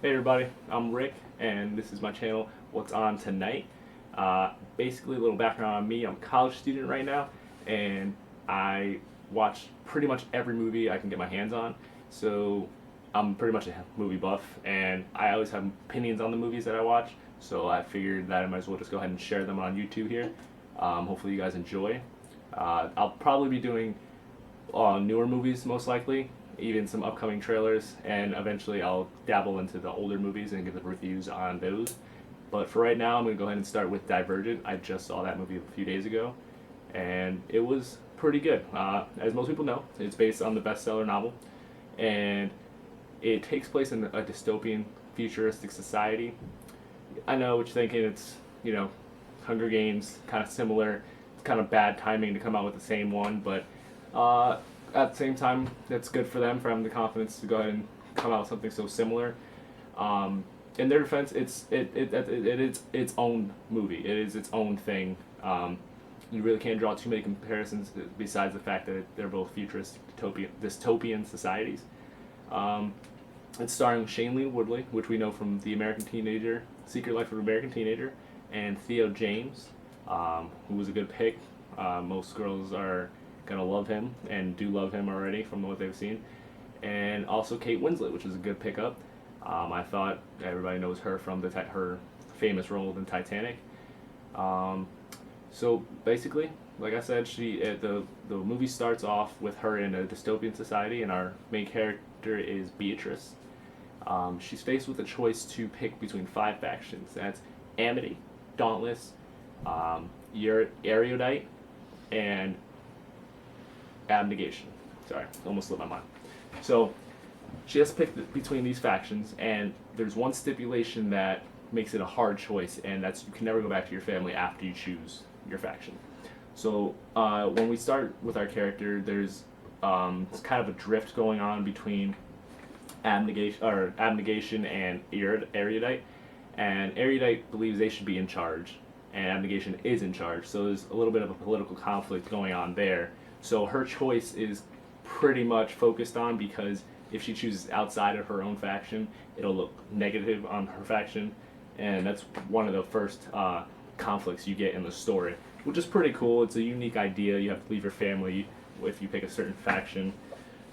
Hey everybody, I'm Rick, and this is my channel, What's On Tonight. Basically, a little background on me. I'm a college student right now, and I watch pretty much every movie I can get my hands on. So I'm pretty much a movie buff, and I always have opinions on the movies that I watch. So I figured that I might as well just go ahead and share them on YouTube here. Hopefully you guys enjoy. I'll probably be doing newer movies most likely, even some upcoming trailers, and eventually I'll dabble into the older movies and give the reviews on those. But for right now, I'm going to go ahead and start with Divergent. I just saw that movie a few days ago, and it was pretty good. As most people know, it's based on the bestseller novel, and it takes place in a dystopian, futuristic society. I know what you're thinking. It's, Hunger Games, kind of similar. It's kind of bad timing to come out with the same one, but at the same time, that's good for them for having the confidence to go ahead and come out with something so similar. In their defense, it is its own movie. It is its own thing. You really can't draw too many comparisons besides the fact that they're both futurist dystopian societies. It's starring Shailene Woodley, which we know from The American Teenager, Secret Life of an American Teenager, and Theo James, who was a good pick. Most girls are gonna love him and do love him already from what they've seen, and also Kate Winslet, which is a good pickup. I thought everybody knows her from her famous role in Titanic. So basically, like I said, the movie starts off with her in a dystopian society, and our main character is Beatrice. She's faced with a choice to pick between five factions. That's Amity, Dauntless, Erudite, and Abnegation. Sorry, almost slipped my mind. So she has to pick between these factions, and there's one stipulation that makes it a hard choice, and that's you can never go back to your family after you choose your faction. So when we start with our character, there's kind of a drift going on between abnegation and erudite, and erudite believes they should be in charge, and abnegation is in charge. So there's a little bit of a political conflict going on there. So her choice is pretty much focused on, because if she chooses outside of her own faction, it'll look negative on her faction, and that's one of the first conflicts you get in the story, which is pretty cool. It's a unique idea. You have to leave your family if you pick a certain faction.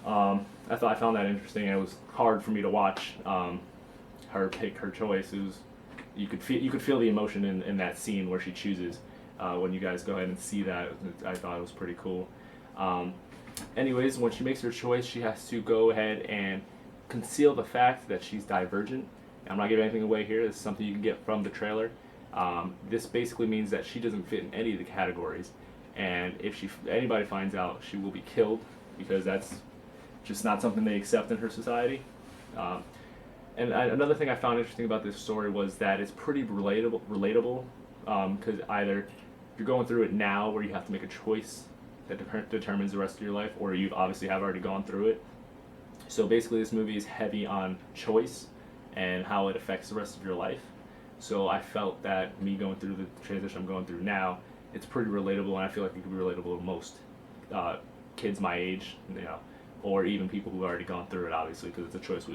I found that interesting. It was hard for me to watch her pick her choice. You could feel the emotion in that scene where she chooses. When you guys go ahead and see that, I thought it was pretty cool. Anyways, when she makes her choice, she has to go ahead and conceal the fact that she's divergent. I'm not giving anything away here. This is something you can get from the trailer. This basically means that she doesn't fit in any of the categories, and if anybody finds out, she will be killed, because that's just not something they accept in her society. Another thing I found interesting about this story was that it's pretty relatable, because either you're going through it now where you have to make a choice that determines the rest of your life, or you obviously have already gone through it. So basically, this movie is heavy on choice and how it affects the rest of your life. So I felt that me going through the transition I'm going through now, it's pretty relatable, and I feel like it could be relatable to most kids my age, or even people who've already gone through it, obviously, because it's a choice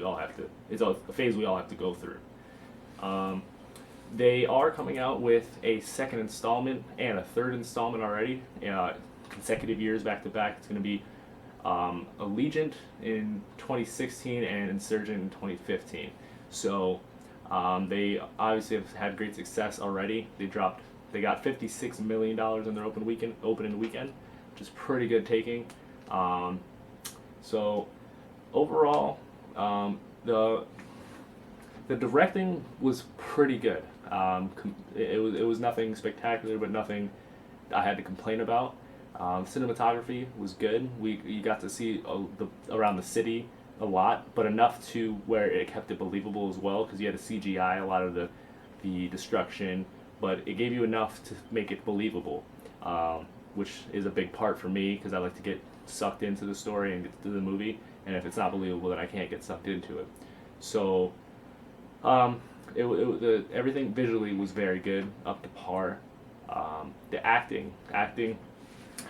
it's a phase we all have to go through. They are coming out with a second installment and a third installment already, consecutive years back to back. It's going to be Allegiant in 2016 and Insurgent in 2015. So they obviously have had great success already. They got $56 million in their opening weekend, which is pretty good taking. So overall, the directing was pretty good. It was nothing spectacular, but nothing I had to complain about. Cinematography was good. You got to see around the city a lot, but enough to where it kept it believable as well, because you had to CGI a lot of the destruction, but it gave you enough to make it believable, which is a big part for me, because I like to get sucked into the story and get to the movie, and if it's not believable, then I can't get sucked into it. So everything visually was very good, up to par. The acting,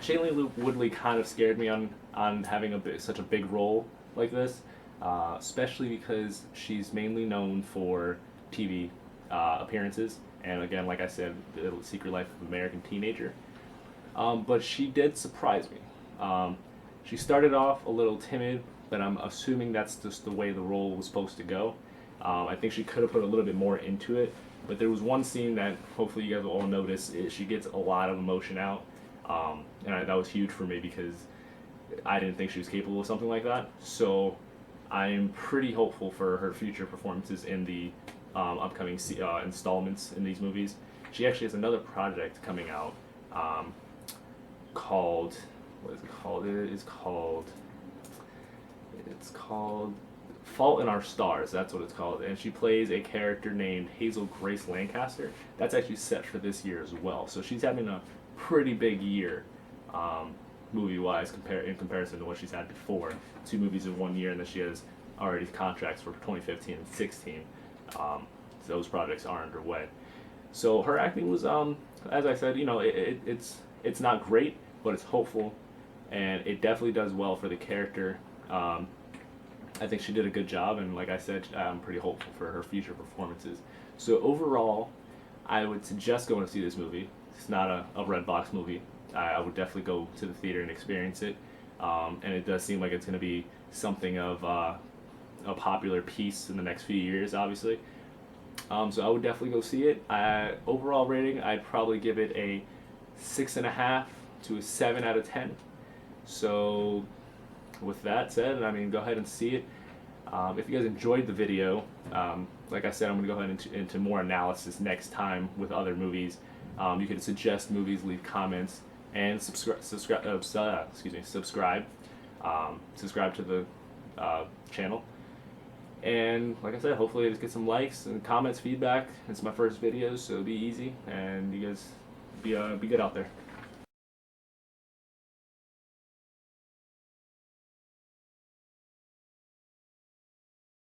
Shailene Woodley kind of scared me on having such a big role like this. especially because she's mainly known for TV appearances. And again, like I said, The Secret Life of American Teenager. But she did surprise me. She started off a little timid, but I'm assuming that's just the way the role was supposed to go. I think she could have put a little bit more into it, but there was one scene that hopefully you guys will all notice. She gets a lot of emotion out, that was huge for me because I didn't think she was capable of something like that. So I'm pretty hopeful for her future performances in the upcoming installments in these movies. She actually has another project coming out called what is it called? It's called Fault in Our Stars. That's what it's called, and she plays a character named Hazel Grace Lancaster. That's actually set for this year as well. So she's having a pretty big year, movie-wise, in comparison to what she's had before. 2 movies in 1 year, and then she has already contracts for 2015 and 16. So those projects are underway. So her acting was, as I said, it's not great, but it's hopeful, and it definitely does well for the character. I think she did a good job, and like I said, I'm pretty hopeful for her future performances. So overall, I would suggest going to see this movie. It's not a red box movie. I would definitely go to the theater and experience it, and it does seem like it's going to be something of a popular piece in the next few years, obviously. So I would definitely go see it. Overall rating, I'd probably give it a 6.5 to a 7 out of 10. So with that said, go ahead and see it. If you guys enjoyed the video, like I said, I'm going to go ahead into more analysis next time with other movies. You can suggest movies, leave comments, and subscribe. Subscribe to the channel. And like I said, hopefully I just get some likes and comments, feedback. It's my first video, so it'll be easy, and you guys be good out there.